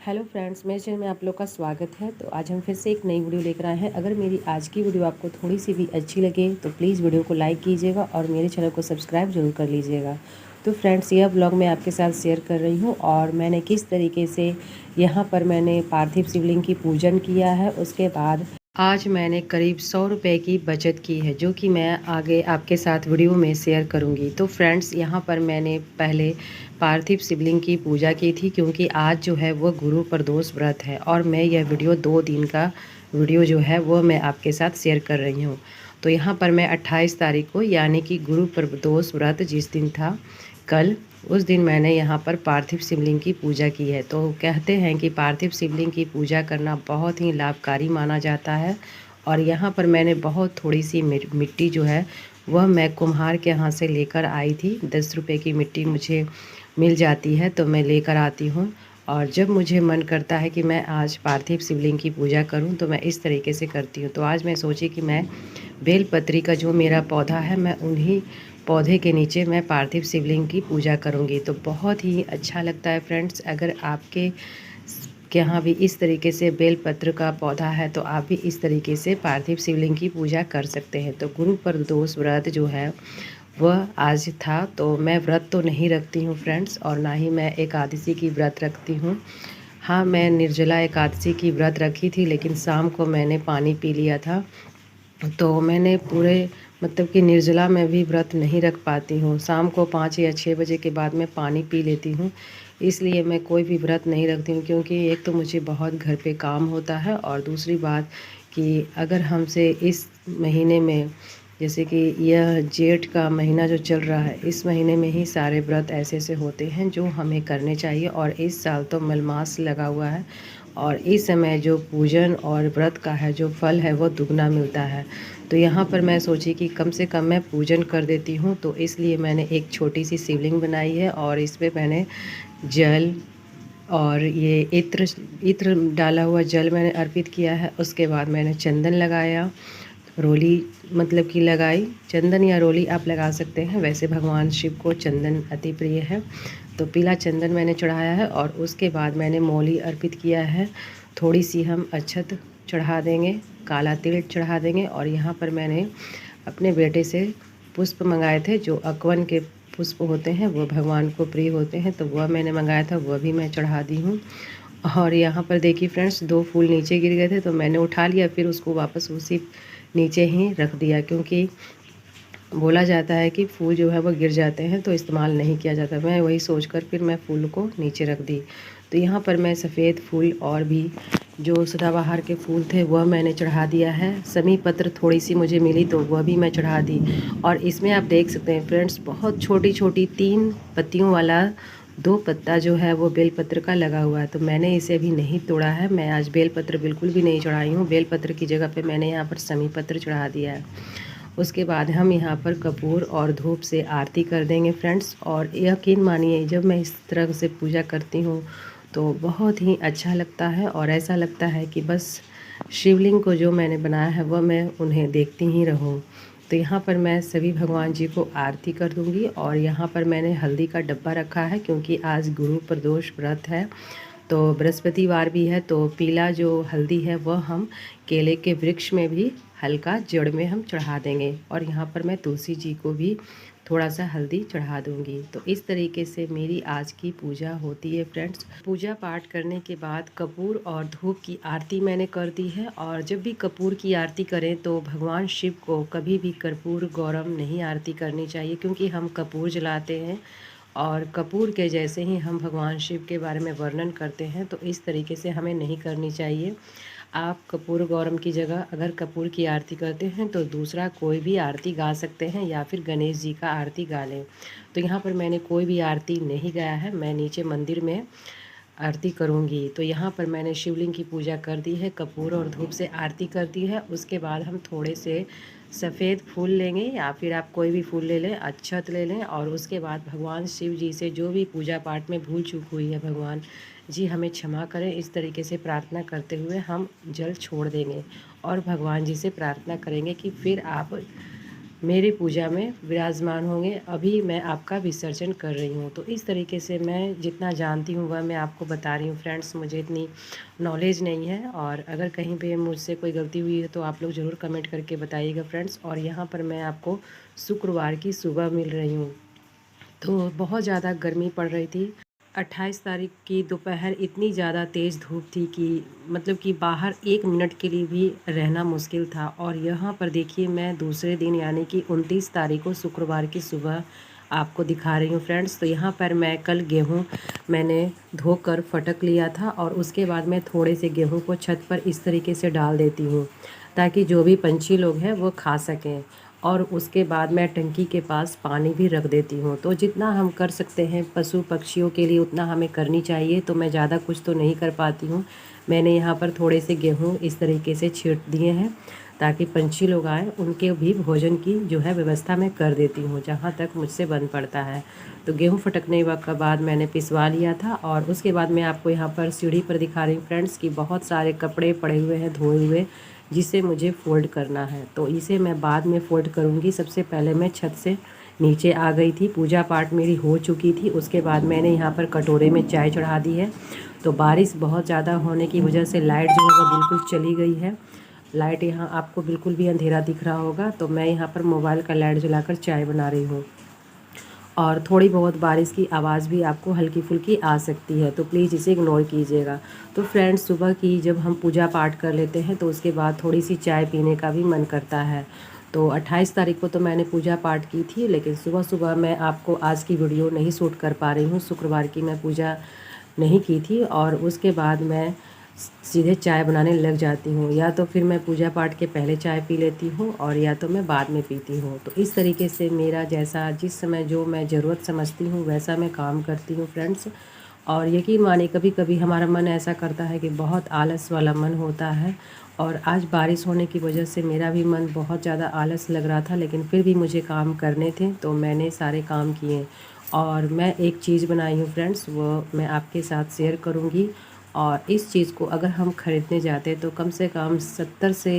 Hello friends, मेरे channel में आप लोग का स्वागत है। तो आज हम फिर से एक नई वीडियो लेकर आए हैं। अगर मेरी आज की वीडियो आपको थोड़ी सी भी अच्छी लगे तो प्लीज़ वीडियो को लाइक कीजिएगा और मेरे चैनल को सब्सक्राइब जरूर कर लीजिएगा। तो फ्रेंड्स, यह ब्लॉग मैं आपके साथ शेयर कर रही हूँ और मैंने किस तरीके से यहाँ पर मैंने पार्थिव शिवलिंग की पूजन किया है। उसके बाद आज मैंने करीब 100 रुपये की बचत की है, जो कि मैं आगे आपके साथ वीडियो में शेयर करूंगी। तो फ्रेंड्स, यहाँ पर मैंने पहले पार्थिव शिवलिंग की पूजा की थी, क्योंकि आज जो है वो गुरु प्रदोष व्रत है और मैं यह वीडियो 2 दिन का वीडियो जो है वो मैं आपके साथ शेयर कर रही हूँ। तो यहाँ पर मैं 28 तारीख को, यानी कि गुरु प्रदोष व्रत जिस दिन था कल, उस दिन मैंने यहाँ पर पार्थिव शिवलिंग की पूजा की है। तो कहते हैं कि पार्थिव शिवलिंग की पूजा करना बहुत ही लाभकारी माना जाता है। और यहाँ पर मैंने बहुत थोड़ी सी मिट्टी जो है वह मैं कुम्हार के यहाँ से लेकर आई थी। 10 रुपये की मिट्टी मुझे मिल जाती है तो मैं लेकर आती हूँ। और जब मुझे मन करता है कि मैं आज पार्थिव शिवलिंग की पूजा करूं तो मैं इस तरीके से करती हूं। तो आज मैं सोची कि मैं बेलपत्री का जो मेरा पौधा है, मैं उन्हीं पौधे के नीचे मैं पार्थिव शिवलिंग की पूजा करूंगी। तो बहुत ही अच्छा लगता है फ्रेंड्स। अगर आपके यहाँ भी इस तरीके से बेलपत्र का पौधा है तो आप भी इस तरीके से पार्थिव शिवलिंग की पूजा कर सकते हैं। तो गुरु प्रदोष व्रत जो है वह आज था, तो मैं व्रत तो नहीं रखती हूँ फ्रेंड्स, और ना ही मैं एकादशी की व्रत रखती हूँ। हाँ, मैं निर्जला एकादशी की व्रत रखी थी, लेकिन शाम को मैंने पानी पी लिया था। तो मैंने पूरे मतलब कि निर्जला में भी व्रत नहीं रख पाती हूँ। शाम को 5 या 6 बजे के बाद मैं पानी पी लेती हूँ, इसलिए मैं कोई भी व्रत नहीं रखती हूँ। क्योंकि एक तो मुझे बहुत घर पे काम होता है, और दूसरी बात कि अगर हमसे इस महीने में, जैसे कि यह जेठ का महीना जो चल रहा है, इस महीने में ही सारे व्रत ऐसे ऐसे होते हैं जो हमें करने चाहिए। और इस साल तो मलमास लगा हुआ है, और इस समय जो पूजन और व्रत का है जो फल है वो दुगना मिलता है। तो यहाँ पर मैं सोची कि कम से कम मैं पूजन कर देती हूँ, तो इसलिए मैंने एक छोटी सी शिवलिंग बनाई है और इसमें मैंने जल और ये इत्र इत्र डाला हुआ जल मैंने अर्पित किया है। उसके बाद मैंने चंदन लगाया, रोली मतलब कि लगाई। चंदन या रोली आप लगा सकते हैं, वैसे भगवान शिव को चंदन अति प्रिय है। तो पीला चंदन मैंने चढ़ाया है और उसके बाद मैंने मौली अर्पित किया है। थोड़ी सी हम अक्षत चढ़ा देंगे, काला तिल चढ़ा देंगे। और यहाँ पर मैंने अपने बेटे से पुष्प मंगाए थे, जो अकवन के पुष्प होते हैं वो भगवान को प्रिय होते हैं, तो वह मैंने मंगाया था, वह भी मैं चढ़ा दी हूँ। और यहाँ पर देखिए फ्रेंड्स, 2 फूल नीचे गिर गए थे तो मैंने उठा लिया, फिर उसको वापस उसी नीचे ही रख दिया। क्योंकि बोला जाता है कि फूल जो है वो गिर जाते हैं तो इस्तेमाल नहीं किया जाता। मैं वही सोचकर फिर मैं फूल को नीचे रख दी। तो यहाँ पर मैं सफ़ेद फूल और भी जो सदाबहार के फूल थे वह मैंने चढ़ा दिया है। समी पत्र थोड़ी सी मुझे मिली तो वह भी मैं चढ़ा दी। और इसमें आप देख सकते हैं फ्रेंड्स, बहुत छोटी छोटी 3 पत्तियों वाला 2 पत्ता जो है वो बेलपत्र का लगा हुआ है। तो मैंने इसे अभी नहीं तोड़ा है। मैं आज बेलपत्र बिल्कुल भी नहीं चढ़ाई हूँ। बेलपत्र की जगह पे मैंने यहाँ पर समी पत्र चढ़ा दिया है। उसके बाद हम यहाँ पर कपूर और धूप से आरती कर देंगे फ्रेंड्स। और यकीन मानिए, जब मैं इस तरह से पूजा करती हूँ तो बहुत ही अच्छा लगता है, और ऐसा लगता है कि बस शिवलिंग को जो मैंने बनाया है वह मैं उन्हें देखती ही रहूँ। तो यहाँ पर मैं सभी भगवान जी को आरती कर दूँगी। और यहाँ पर मैंने हल्दी का डब्बा रखा है, क्योंकि आज गुरु प्रदोष व्रत है, तो बृहस्पतिवार भी है। तो पीला जो हल्दी है वह हम केले के वृक्ष में भी हल्का जड़ में हम चढ़ा देंगे। और यहाँ पर मैं तुलसी जी को भी थोड़ा सा हल्दी चढ़ा दूँगी। तो इस तरीके से मेरी आज की पूजा होती है फ्रेंड्स। पूजा पाठ करने के बाद कपूर और धूप की आरती मैंने कर दी है। और जब भी कपूर की आरती करें तो भगवान शिव को कभी भी कर्पूर गौरम नहीं आरती करनी चाहिए, क्योंकि हम कपूर जलाते हैं और कपूर के जैसे ही हम भगवान शिव के बारे में वर्णन करते हैं। तो इस तरीके से हमें नहीं करनी चाहिए। आप कपूर गौरम की जगह अगर कपूर की आरती करते हैं तो दूसरा कोई भी आरती गा सकते हैं, या फिर गणेश जी का आरती गा लें। तो यहाँ पर मैंने कोई भी आरती नहीं गाया है, मैं नीचे मंदिर में आरती करूँगी। तो यहाँ पर मैंने शिवलिंग की पूजा कर दी है, कपूर और धूप से आरती कर दी है। उसके बाद हम थोड़े से सफ़ेद फूल लेंगे, या फिर आप कोई भी फूल ले लें, अक्षत ले लें। और उसके बाद भगवान शिव जी से जो भी पूजा पाठ में भूल चूक हुई है, भगवान जी हमें क्षमा करें, इस तरीके से प्रार्थना करते हुए हम जल छोड़ देंगे। और भगवान जी से प्रार्थना करेंगे कि फिर आप मेरी पूजा में विराजमान होंगे। अभी मैं आपका विसर्जन कर रही हूँ। तो इस तरीके से मैं जितना जानती हूँ वह मैं आपको बता रही हूँ फ्रेंड्स। मुझे इतनी नॉलेज नहीं है, और अगर कहीं पे मुझसे कोई गलती हुई है तो आप लोग ज़रूर कमेंट करके बताइएगा फ्रेंड्स। और यहाँ पर मैं आपको शुक्रवार की सुबह मिल रही हूँ। तो बहुत ज़्यादा गर्मी पड़ रही थी। 28 तारीख की दोपहर इतनी ज़्यादा तेज़ धूप थी कि मतलब कि बाहर 1 मिनट के लिए भी रहना मुश्किल था। और यहाँ पर देखिए मैं दूसरे दिन यानी कि 29 तारीख को शुक्रवार की सुबह आपको दिखा रही हूँ फ्रेंड्स। तो यहाँ पर मैं कल गेहूँ मैंने धोकर फटक लिया था, और उसके बाद मैं थोड़े से गेहूँ को छत पर इस तरीके से डाल देती हूँ ताकि जो भी पंछी लोग हैं वो खा सकें। और उसके बाद मैं टंकी के पास पानी भी रख देती हूँ। तो जितना हम कर सकते हैं पशु पक्षियों के लिए उतना हमें करनी चाहिए। तो मैं ज़्यादा कुछ तो नहीं कर पाती हूँ। मैंने यहाँ पर थोड़े से गेहूँ इस तरीके से छींट दिए हैं ताकि पंछी लोग आए, उनके भी भोजन की जो है व्यवस्था मैं कर देती हूँ जहाँ तक मुझसे बन पड़ता है। तो गेहूँ फटकने के बाद मैंने पिसवा लिया था, और उसके बाद मैं आपको यहाँ पर सीढ़ी पर दिखा रही हूँ फ्रेंड्स कि बहुत सारे कपड़े पड़े हुए हैं धोए हुए, जिसे मुझे फ़ोल्ड करना है। तो इसे मैं बाद में फ़ोल्ड करूँगी। सबसे पहले मैं छत से नीचे आ गई थी, पूजा पाठ मेरी हो चुकी थी। उसके बाद मैंने यहाँ पर कटोरे में चाय चढ़ा दी है। तो बारिश बहुत ज़्यादा होने की वजह से लाइट जो है वो बिल्कुल चली गई है। लाइट यहाँ आपको बिल्कुल भी अंधेरा दिख रहा होगा। तो मैं यहाँ पर मोबाइल का लाइट जलाकर चाय बना रही हूँ, और थोड़ी बहुत बारिश की आवाज़ भी आपको हल्की फुल्की आ सकती है, तो प्लीज़ इसे इग्नोर कीजिएगा। तो फ्रेंड्स, सुबह की जब हम पूजा पाठ कर लेते हैं तो उसके बाद थोड़ी सी चाय पीने का भी मन करता है। तो 28 तारीख को तो मैंने पूजा पाठ की थी, लेकिन सुबह सुबह मैं आपको आज की वीडियो नहीं शूट कर पा रही हूँ। शुक्रवार की मैं पूजा नहीं की थी, और उसके बाद मैं सीधे चाय बनाने लग जाती हूँ। या तो फिर मैं पूजा पाठ के पहले चाय पी लेती हूँ, और या तो मैं बाद में पीती हूँ। तो इस तरीके से मेरा जैसा जिस समय जो मैं ज़रूरत समझती हूँ वैसा मैं काम करती हूँ फ्रेंड्स। और यकीन मानिए कभी कभी हमारा मन ऐसा करता है कि बहुत आलस वाला मन होता है, और आज बारिश होने की वजह से मेरा भी मन बहुत ज़्यादा आलस लग रहा था, लेकिन फिर भी मुझे काम करने थे तो मैंने सारे काम किए। और मैं एक चीज़ बनाई हूँ फ्रेंड्स, वो मैं आपके साथ शेयर करूँगी। और इस चीज़ को अगर हम ख़रीदने जाते तो कम से कम 70 से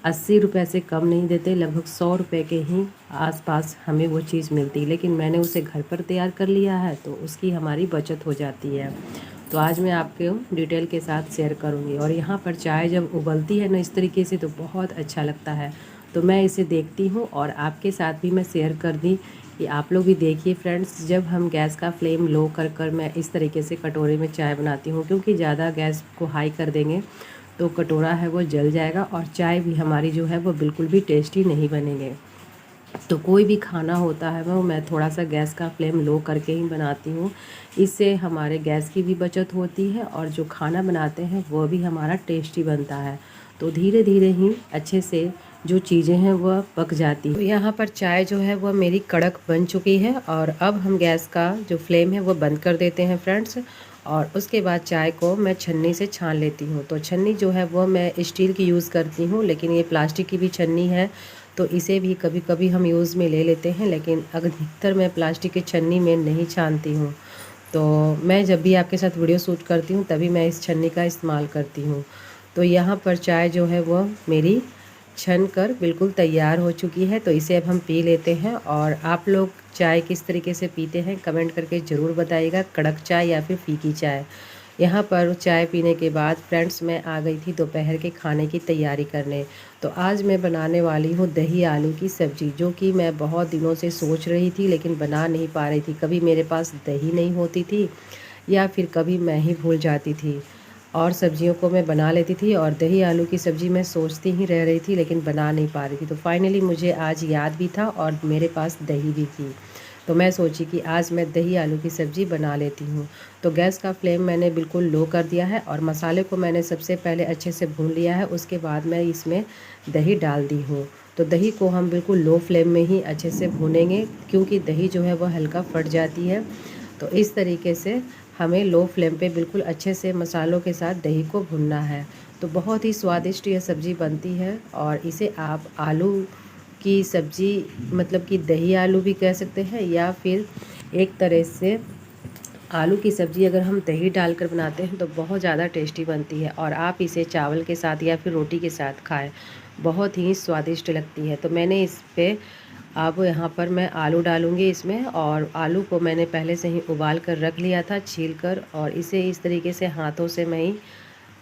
80 रुपए से कम नहीं देते, लगभग 100 रुपए के ही आसपास हमें वो चीज़ मिलती। लेकिन मैंने उसे घर पर तैयार कर लिया है तो उसकी हमारी बचत हो जाती है। तो आज मैं आपको डिटेल के साथ शेयर करूँगी। और यहाँ पर चाय जब उबलती है ना इस तरीके से तो बहुत अच्छा लगता है। तो मैं इसे देखती हूँ और आपके साथ भी मैं शेयर कर दी कि आप लोग भी देखिए फ्रेंड्स। जब हम गैस का फ्लेम लो कर मैं इस तरीके से कटोरे में चाय बनाती हूँ, क्योंकि ज़्यादा गैस को हाई कर देंगे तो कटोरा है वो जल जाएगा, और चाय भी हमारी जो है वो बिल्कुल भी टेस्टी नहीं बनेंगे। तो कोई भी खाना होता है वो मैं थोड़ा सा गैस का फ्लेम लो करके ही बनाती हूँ। इससे हमारे गैस की भी बचत होती है, और जो खाना बनाते हैं वो भी हमारा टेस्टी बनता है। तो धीरे धीरे ही अच्छे से जो चीज़ें हैं वह पक जाती हैं। तो यहाँ पर चाय जो है वह मेरी कड़क बन चुकी है, और अब हम गैस का जो फ्लेम है वो बंद कर देते हैं फ्रेंड्स। और उसके बाद चाय को मैं छन्नी से छान लेती हूँ। तो छन्नी जो है वो मैं स्टील की यूज़ करती हूँ, लेकिन ये प्लास्टिक की भी छन्नी है तो इसे भी कभी कभी हम यूज़ में ले लेते हैं, लेकिन अधिकतर मैं प्लास्टिक की छन्नी में नहीं छानती हूँ। तो मैं जब भी आपके साथ वीडियो शूट करती हूँ तभी मैं इस छन्नी का इस्तेमाल करती हूँ। तो यहाँ पर चाय जो है वो मेरी छन कर बिल्कुल तैयार हो चुकी है। तो इसे अब हम पी लेते हैं। और आप लोग चाय किस तरीके से पीते हैं कमेंट करके ज़रूर बताइएगा, कड़क चाय या फिर फीकी चाय। यहाँ पर चाय पीने के बाद फ्रेंड्स मैं आ गई थी दोपहर के खाने की तैयारी करने। तो आज मैं बनाने वाली हूँ दही आलू की सब्ज़ी, जो कि मैं बहुत दिनों से सोच रही थी लेकिन बना नहीं पा रही थी। कभी मेरे पास दही नहीं होती थी, या फिर कभी मैं ही भूल जाती थी। और सब्जियों को मैं बना लेती थी, और दही आलू की सब्ज़ी मैं सोचती ही रह रही थी लेकिन बना नहीं पा रही थी। तो फाइनली मुझे आज याद भी था और मेरे पास दही भी थी। तो मैं सोची कि आज मैं दही आलू की सब्ज़ी बना लेती हूँ। तो गैस का फ्लेम मैंने बिल्कुल लो कर दिया है, और मसाले को मैंने सबसे पहले अच्छे से भून लिया है। उसके बाद मैं इसमें दही डाल दी हूँ। तो दही को हम बिल्कुल लो फ्लेम में ही अच्छे से भूनेंगे, क्योंकि दही जो है वह हल्का फट जाती है। तो इस तरीके से हमें लो फ्लेम पे बिल्कुल अच्छे से मसालों के साथ दही को भुनना है। तो बहुत ही स्वादिष्ट यह सब्ज़ी बनती है, और इसे आप आलू की सब्ज़ी मतलब कि दही आलू भी कह सकते हैं, या फिर एक तरह से आलू की सब्ज़ी अगर हम दही डालकर बनाते हैं तो बहुत ज़्यादा टेस्टी बनती है। और आप इसे चावल के साथ या फिर रोटी के साथ खाएं, बहुत ही स्वादिष्ट लगती है। तो मैंने इस पे अब यहाँ पर मैं आलू डालूँगी इसमें, और आलू को मैंने पहले से ही उबाल कर रख लिया था छील कर, और इसे इस तरीके से हाथों से मैं ही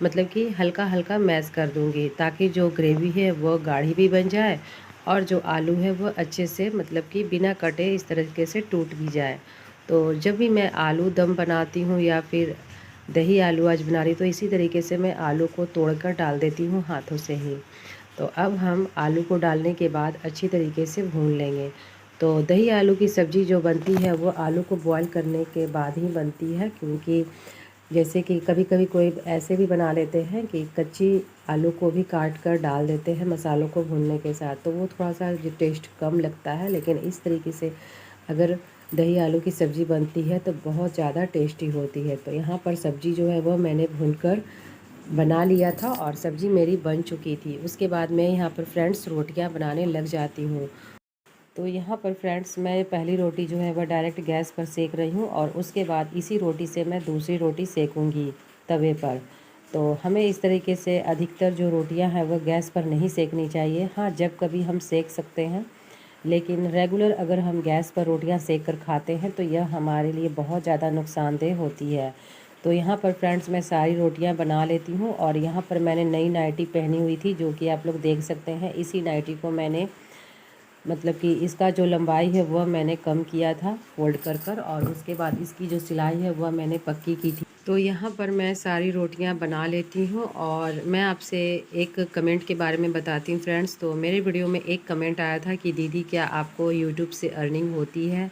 मतलब कि हल्का हल्का मैश कर दूँगी, ताकि जो ग्रेवी है वो गाढ़ी भी बन जाए और जो आलू है वो अच्छे से मतलब कि बिना कटे इस तरीके से टूट भी जाए। तो जब भी मैं आलू दम बनाती हूँ या फिर दही आलू आज बना रही, तो इसी तरीके से मैं आलू को तोड़कर डाल देती हूँ हाथों से ही। तो अब हम आलू को डालने के बाद अच्छी तरीके से भून लेंगे। तो दही आलू की सब्ज़ी जो बनती है वो आलू को बॉईल करने के बाद ही बनती है, क्योंकि जैसे कि कभी कभी कोई ऐसे भी बना लेते हैं कि कच्ची आलू को भी काट कर डाल देते हैं मसालों को भूनने के साथ, तो वो थोड़ा सा जो टेस्ट कम लगता है। लेकिन इस तरीके से अगर दही आलू की सब्ज़ी बनती है तो बहुत ज़्यादा टेस्टी होती है। तो यहाँ पर सब्ज़ी जो है वो मैंने भूनकर बना लिया था और सब्ज़ी मेरी बन चुकी थी। उसके बाद मैं यहाँ पर फ्रेंड्स रोटियाँ बनाने लग जाती हूँ। तो यहाँ पर फ्रेंड्स मैं पहली रोटी जो है वह डायरेक्ट गैस पर सेक रही हूँ, और उसके बाद इसी रोटी से मैं दूसरी रोटी सेकूँगी तवे पर। तो हमें इस तरीके से अधिकतर जो रोटियाँ हैं वह गैस पर नहीं सेकनी चाहिए। हाँ, जब कभी हम सेक सकते हैं, लेकिन रेगुलर अगर हम गैस पर रोटियां सेक कर खाते हैं तो यह हमारे लिए बहुत ज़्यादा नुकसानदेह होती है। तो यहाँ पर फ्रेंड्स मैं सारी रोटियां बना लेती हूँ, और यहाँ पर मैंने नई नाइटी पहनी हुई थी, जो कि आप लोग देख सकते हैं। इसी नाइटी को मैंने मतलब कि इसका जो लंबाई है वह मैंने कम किया था फोल्ड कर और उसके बाद इसकी जो सिलाई है वह मैंने पक्की की थी। तो यहाँ पर मैं सारी रोटियाँ बना लेती हूँ, और मैं आपसे एक कमेंट के बारे में बताती हूँ फ्रेंड्स। तो मेरे वीडियो में एक कमेंट आया था कि दीदी क्या आपको यूट्यूब से अर्निंग होती है,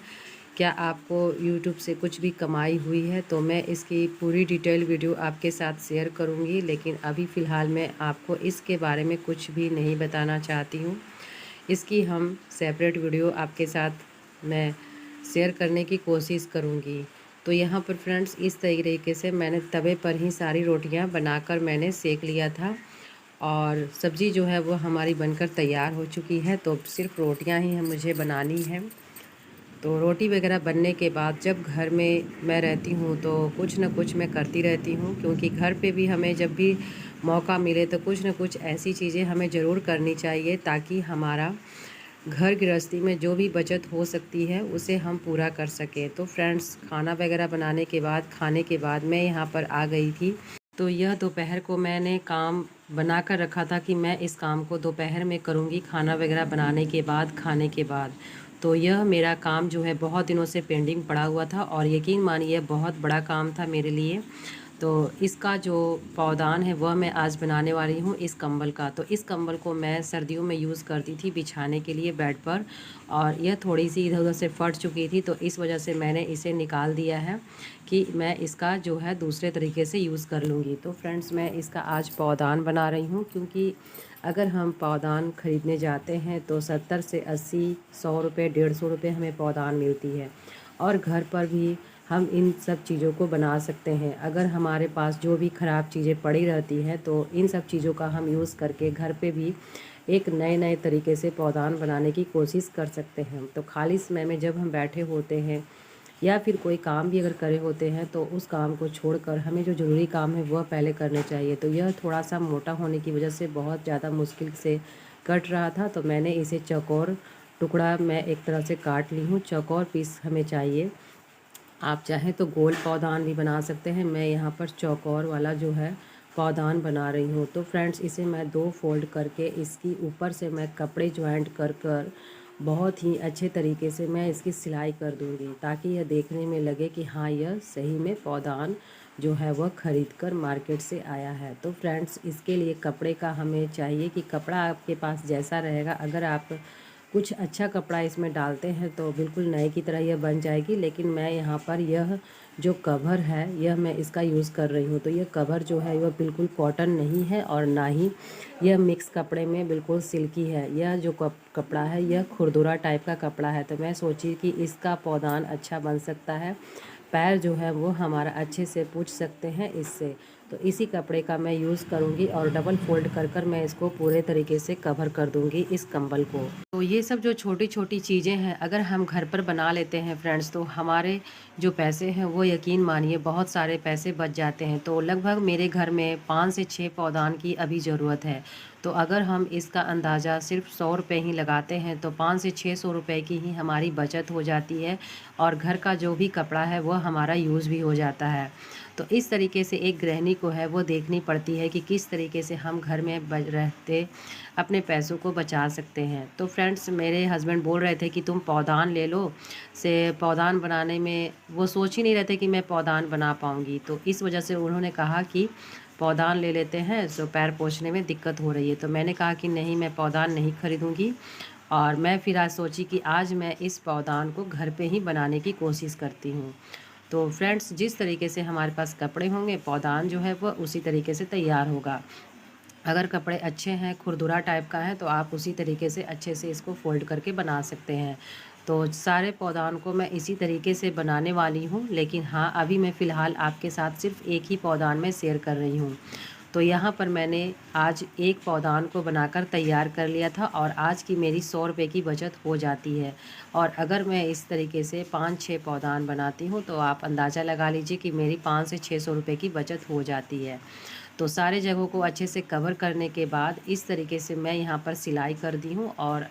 क्या आपको यूट्यूब से कुछ भी कमाई हुई है। तो मैं इसकी पूरी डिटेल वीडियो आपके साथ शेयर करूँगी, लेकिन अभी फ़िलहाल मैं आपको इसके बारे में कुछ भी नहीं बताना चाहती हूँ। इसकी हम सेपरेट वीडियो आपके साथ मैं शेयर करने की कोशिश करूँगी। तो यहाँ पर फ्रेंड्स इस तरीके से मैंने तवे पर ही सारी रोटियाँ बनाकर मैंने सेक लिया था, और सब्ज़ी जो है वो हमारी बनकर तैयार हो चुकी है। तो सिर्फ रोटियाँ ही मुझे बनानी है। तो रोटी वगैरह बनने के बाद जब घर में मैं रहती हूँ तो कुछ न कुछ मैं करती रहती हूँ, क्योंकि घर पे भी हमें जब भी मौका मिले तो कुछ न कुछ ऐसी चीज़ें हमें ज़रूर करनी चाहिए, ताकि हमारा घर गृहस्थी में जो भी बचत हो सकती है उसे हम पूरा कर सकें। तो फ्रेंड्स खाना वगैरह बनाने के बाद खाने के बाद मैं यहाँ पर आ गई थी। तो यह दोपहर को मैंने काम बना कर रखा था कि मैं इस काम को दोपहर में करूँगी, खाना वगैरह बनाने के बाद, खाने के बाद। तो यह मेरा काम जो है बहुत दिनों से पेंडिंग पड़ा हुआ था, और यकीन मानिए बहुत बड़ा काम था मेरे लिए। तो इसका जो पावदान है वह मैं आज बनाने वाली हूँ, इस कंबल का। तो इस कंबल को मैं सर्दियों में यूज़ करती थी बिछाने के लिए बेड पर, और यह थोड़ी सी इधर उधर से फट चुकी थी, तो इस वजह से मैंने इसे निकाल दिया है कि मैं इसका जो है दूसरे तरीके से यूज़ कर लूँगी। तो फ्रेंड्स मैं इसका आज पावदान बना रही हूँ, क्योंकि अगर हम पावदान ख़रीदने जाते हैं तो 70 से 80, 100 रुपये, 150 रुपये हमें पावदान मिलती है। और घर पर भी हम इन सब चीज़ों को बना सकते हैं। अगर हमारे पास जो भी ख़राब चीज़ें पड़ी रहती हैं तो इन सब चीज़ों का हम यूज़ करके घर पे भी एक नए नए तरीके से पावदान बनाने की कोशिश कर सकते हैं। तो खाली समय में जब हम बैठे होते हैं या फिर कोई काम भी अगर करे होते हैं तो उस काम को छोड़कर हमें जो ज़रूरी काम है वह पहले करने चाहिए। तो यह थोड़ा सा मोटा होने की वजह से बहुत ज़्यादा मुश्किल से कट रहा था, तो मैंने इसे चौकोर टुकड़ा मैं एक तरह से काट ली हूँ। चौकोर पीस हमें चाहिए। आप चाहें तो गोल पावदान भी बना सकते हैं। मैं यहाँ पर चौकोर वाला जो है पावदान बना रही हूँ। तो फ्रेंड्स इसे मैं 2 फोल्ड करके इसकी ऊपर से मैं कपड़े ज्वाइंट कर कर बहुत ही अच्छे तरीके से मैं इसकी सिलाई कर दूँगी, ताकि यह देखने में लगे कि हाँ यह सही में पावदान जो है वह ख़रीद कर मार्केट से आया है। तो फ्रेंड्स इसके लिए कपड़े का हमें चाहिए कि कपड़ा आपके पास जैसा रहेगा, अगर आप कुछ अच्छा कपड़ा इसमें डालते हैं तो बिल्कुल नए की तरह यह बन जाएगी। लेकिन मैं यहाँ पर यह जो कवर है यह मैं इसका यूज़ कर रही हूँ। तो यह कवर जो है वह बिल्कुल कॉटन नहीं है, और ना ही यह मिक्स कपड़े में बिल्कुल सिल्की है। यह जो कपड़ा है यह खुरदुरा टाइप का कपड़ा है। तो मैं सोची कि इसका पावदान अच्छा बन सकता है, पैर जो है वो हमारा अच्छे से पूछ सकते हैं इससे। तो इसी कपड़े का मैं यूज़ करूँगी और डबल फोल्ड कर कर मैं इसको पूरे तरीके से कवर कर दूँगी इस कंबल को। तो ये सब जो छोटी छोटी चीज़ें हैं अगर हम घर पर बना लेते हैं फ्रेंड्स, तो हमारे जो पैसे हैं वो यकीन मानिए बहुत सारे पैसे बच जाते हैं। तो लगभग मेरे घर में 5 से 6 पौधान की अभी ज़रूरत है। तो अगर हम इसका अंदाज़ा सिर्फ 100 रुपये ही लगाते हैं तो 5 से 600 रुपये की ही हमारी बचत हो जाती है और घर का जो भी कपड़ा है वह हमारा यूज़ भी हो जाता है। तो इस तरीके से एक गृहिणी को है वो देखनी पड़ती है कि किस तरीके से हम घर में रहते अपने पैसों को बचा सकते हैं। तो फ्रेंड्स, मेरे हस्बैंड बोल रहे थे कि तुम पौधान ले लो, से पौधान बनाने में वो सोच ही नहीं रहे थे कि मैं पौधान बना पाऊँगी। तो इस वजह से उन्होंने कहा कि पौधान ले लेते हैं, तो पैर पोंछने में दिक्कत हो रही है। तो मैंने कहा कि नहीं, मैं पौधान नहीं खरीदूँगी। और मैं फिर आज सोची कि आज मैं इस पौधान को घर पे ही बनाने की कोशिश करती हूँ। तो फ्रेंड्स, जिस तरीके से हमारे पास कपड़े होंगे, पौधान जो है वह उसी तरीके से तैयार होगा। अगर कपड़े अच्छे हैं, खुरदुरा टाइप का है, तो आप उसी तरीके से अच्छे से इसको फ़ोल्ड करके बना सकते हैं। तो सारे पौधान को मैं इसी तरीके से बनाने वाली हूँ, लेकिन हाँ, अभी मैं फ़िलहाल आपके साथ सिर्फ एक ही पौधान में शेयर कर रही हूँ। तो यहाँ पर मैंने आज एक पौधान को बनाकर तैयार कर लिया था और आज की मेरी 100 रुपये की बचत हो जाती है। और अगर मैं इस तरीके से 5-6 पौधान बनाती हूँ तो आप अंदाज़ा लगा लीजिए कि मेरी 500 से 600 रुपये की बचत हो जाती है। तो सारे जगहों को अच्छे से कवर करने के बाद इस तरीके से मैं यहाँ पर सिलाई कर दी हूँ। और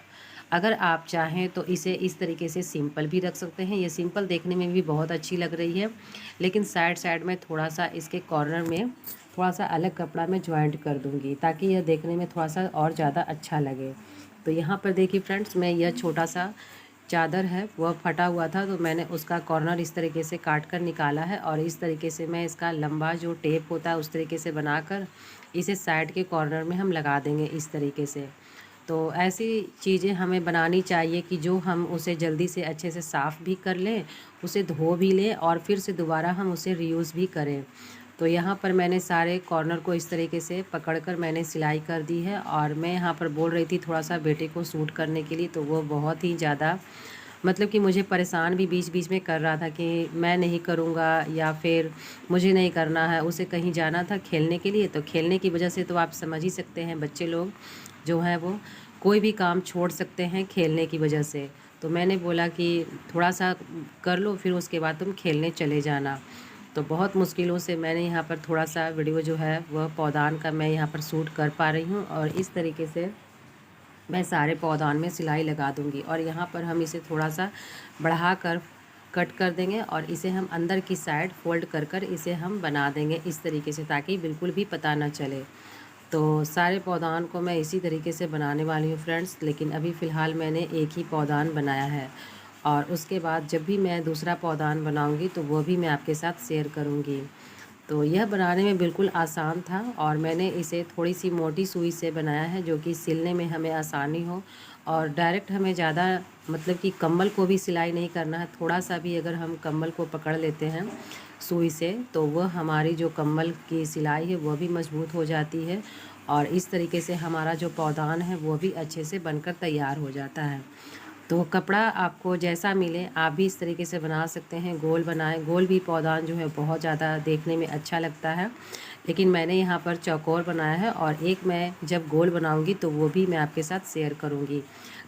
अगर आप चाहें तो इसे इस तरीके से सिंपल भी रख सकते हैं। ये सिंपल देखने में भी बहुत अच्छी लग रही है, लेकिन साइड साइड में थोड़ा सा इसके कॉर्नर में थोड़ा सा अलग कपड़ा मैं ज्वाइंट कर दूँगी ताकि यह देखने में थोड़ा सा और ज़्यादा अच्छा लगे। तो यहाँ पर देखिए फ्रेंड्स, मैं यह छोटा सा चादर है वह फटा हुआ था, तो मैंने उसका कॉर्नर इस तरीके से काट कर निकाला है और इस तरीके से मैं इसका लंबा जो टेप होता है उस तरीके से बनाकर इसे साइड के कॉर्नर में हम लगा देंगे इस तरीके से। तो ऐसी चीज़ें हमें बनानी चाहिए कि जो हम उसे जल्दी से अच्छे से साफ़ भी कर लें, उसे धो भी लें और फिर से दोबारा हम उसे रीयूज़ भी करें। तो यहाँ पर मैंने सारे कॉर्नर को इस तरीके से पकड़कर मैंने सिलाई कर दी है। और मैं यहाँ पर बोल रही थी थोड़ा सा बेटे को सूट करने के लिए, तो वो बहुत ही ज़्यादा मतलब कि मुझे परेशान भी बीच बीच में कर रहा था कि मैं नहीं करूँगा या फिर मुझे नहीं करना है। उसे कहीं जाना था खेलने के लिए, तो खेलने की वजह से तो आप समझ ही सकते हैं बच्चे लोग जो हैं वो कोई भी काम छोड़ सकते हैं खेलने की वजह से। तो मैंने बोला कि थोड़ा सा कर लो, फिर उसके बाद तुम खेलने चले जाना। तो बहुत मुश्किलों से मैंने यहाँ पर थोड़ा सा वीडियो जो है वह पौधान का मैं यहाँ पर शूट कर पा रही हूँ। और इस तरीके से मैं सारे पौधान में सिलाई लगा दूँगी और यहाँ पर हम इसे थोड़ा सा बढ़ा कर कट कर देंगे और इसे हम अंदर की साइड फोल्ड कर कर इसे हम बना देंगे इस तरीके से, ताकि बिल्कुल भी पता ना चले। तो सारे पौधान को मैं इसी तरीके से बनाने वाली हूँ फ्रेंड्स, लेकिन अभी फ़िलहाल मैंने एक ही पौधान बनाया है और उसके बाद जब भी मैं दूसरा पौधान बनाऊँगी तो वो भी मैं आपके साथ शेयर करूँगी। तो यह बनाने में बिल्कुल आसान था और मैंने इसे थोड़ी सी मोटी सुई से बनाया है जो कि सिलने में हमें आसानी हो। और डायरेक्ट हमें ज़्यादा मतलब कि कम्बल को भी सिलाई नहीं करना है, थोड़ा सा भी अगर हम कम्बल को पकड़ लेते हैं सुई से तो वह हमारी जो कम्बल की सिलाई है वह भी मजबूत हो जाती है और इस तरीके से हमारा जो पौधान है वो भी अच्छे से बनकर तैयार हो जाता है। तो कपड़ा आपको जैसा मिले आप भी इस तरीके से बना सकते हैं। गोल बनाएं, गोल भी पौधान जो है बहुत ज़्यादा देखने में अच्छा लगता है, लेकिन मैंने यहाँ पर चौकोर बनाया है और एक मैं जब गोल बनाऊंगी तो वो भी मैं आपके साथ शेयर करूँगी।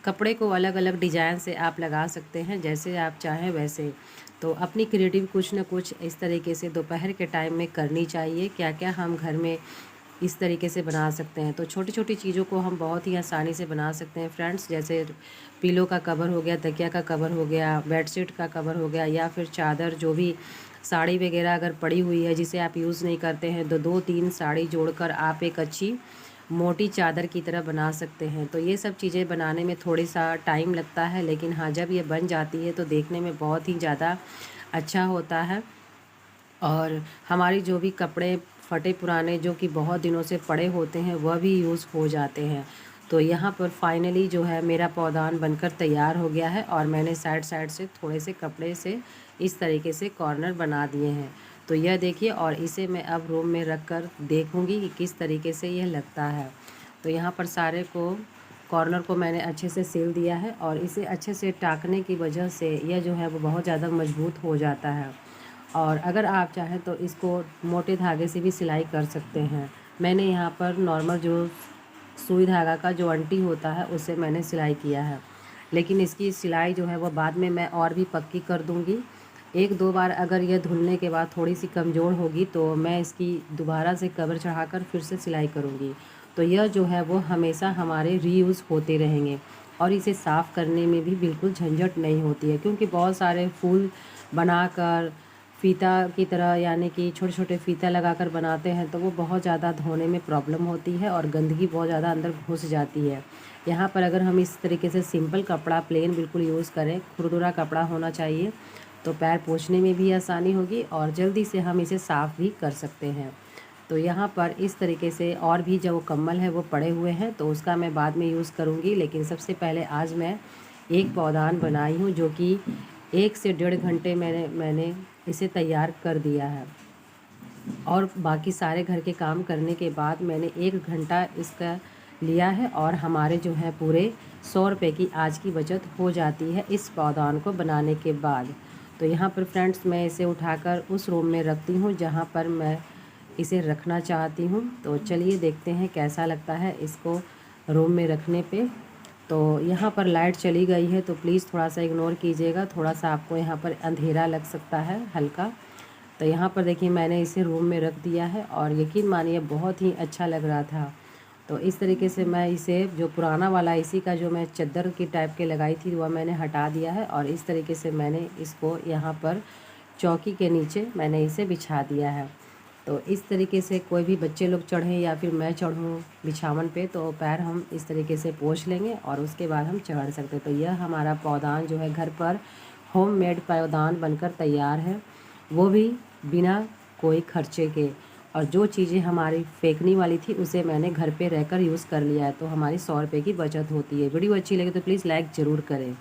कपड़े को अलग अलग डिज़ाइन से आप लगा सकते हैं, जैसे आप चाहें वैसे। तो अपनी क्रिएटिव कुछ ना कुछ इस तरीके से दोपहर के टाइम में करनी चाहिए। क्या क्या हम घर में इस तरीके से बना सकते हैं। तो छोटी छोटी चीज़ों को हम बहुत ही आसानी से बना सकते हैं फ्रेंड्स, जैसे पिलो का कवर हो गया, तकिया का कवर हो गया, बेडशीट का कवर हो गया, या फिर चादर, जो भी साड़ी वगैरह अगर पड़ी हुई है जिसे आप यूज़ नहीं करते हैं तो 2-3 साड़ी जोड़कर आप एक अच्छी मोटी चादर की तरह बना सकते हैं। तो ये सब चीज़ें बनाने में थोड़ी सा टाइम लगता है, लेकिन हाँ, जब ये बन जाती है तो देखने में बहुत ही ज़्यादा अच्छा होता है। और हमारी जो भी कपड़े फटे पुराने जो कि बहुत दिनों से पड़े होते हैं वह भी यूज़ हो जाते हैं। तो यहाँ पर फाइनली जो है मेरा पौधान बनकर तैयार हो गया है और मैंने साइड साइड से थोड़े से कपड़े से इस तरीके से कॉर्नर बना दिए हैं। तो यह देखिए, और इसे मैं अब रूम में रख कर देखूँगी कि किस तरीके से यह लगता है। तो यहाँ पर सारे को कॉर्नर को मैंने अच्छे से सिल दिया है और इसे अच्छे से टाँकने की वजह से यह जो है वो बहुत ज़्यादा मजबूत हो जाता है। और अगर आप चाहें तो इसको मोटे धागे से भी सिलाई कर सकते हैं। मैंने यहाँ पर नॉर्मल जो सुई धागा का जो अंटी होता है उससे मैंने सिलाई किया है, लेकिन इसकी सिलाई जो है वो बाद में मैं और भी पक्की कर दूँगी। एक दो बार अगर यह धुलने के बाद थोड़ी सी कमज़ोर होगी तो मैं इसकी दोबारा से कवर चढ़ाकर फिर से सिलाई करूँगी। तो यह जो है वो हमेशा हमारे रीयूज़ होते रहेंगे और इसे साफ़ करने में भी बिल्कुल झंझट नहीं होती है, क्योंकि बहुत सारे फूल बनाकर फ़ीता की तरह यानी कि छोटे छोटे फ़ीता लगाकर बनाते हैं तो वो बहुत ज़्यादा धोने में प्रॉब्लम होती है और गंदगी बहुत ज़्यादा अंदर घुस जाती है। यहाँ पर अगर हम इस तरीके से सिंपल कपड़ा प्लेन बिल्कुल यूज़ करें, खुरदुरा कपड़ा होना चाहिए, तो पैर पोंछने में भी आसानी होगी और जल्दी से हम इसे साफ़ भी कर सकते हैं। तो यहाँ पर इस तरीके से और भी जो कम्बल है वो पड़े हुए हैं तो उसका मैं बाद में यूज़ करूँगी, लेकिन सबसे पहले आज मैं एक पौधान बनाई हूँ जो कि 1 से 1.5 घंटे मैंने इसे तैयार कर दिया है। और बाकी सारे घर के काम करने के बाद मैंने 1 घंटा इसका लिया है और हमारे जो है पूरे 100 रुपये की आज की बचत हो जाती है इस पौधान को बनाने के बाद। तो यहाँ पर फ्रेंड्स मैं इसे उठाकर उस रूम में रखती हूँ जहाँ पर मैं इसे रखना चाहती हूँ। तो चलिए देखते हैं कैसा लगता है इसको रूम में रखने पे। तो यहाँ पर लाइट चली गई है तो प्लीज़ थोड़ा सा इग्नोर कीजिएगा, थोड़ा सा आपको यहाँ पर अंधेरा लग सकता है हल्का। तो यहाँ पर देखिए मैंने इसे रूम में रख दिया है और यकीन मानिए बहुत ही अच्छा लग रहा था। तो इस तरीके से मैं इसे जो पुराना वाला इसी का जो मैं चद्दर की टाइप के लगाई थी वह मैंने हटा दिया है और इस तरीके से मैंने इसको यहाँ पर चौकी के नीचे मैंने इसे बिछा दिया है। तो इस तरीके से कोई भी बच्चे लोग चढ़ें या फिर मैं चढ़ूँ बिछावन पे तो पैर हम इस तरीके से पोंछ लेंगे और उसके बाद हम चढ़ सकते हैं। तो यह हमारा पौधान जो है घर पर होममेड पौधान बनकर तैयार है, वो भी बिना कोई खर्चे के। और जो चीज़ें हमारी फेंकने वाली थी उसे मैंने घर पे रहकर यूज़ कर लिया है, तो हमारी 100 रुपये की बचत होती है। वीडियो अच्छी लगे तो प्लीज़ लाइक ज़रूर करें।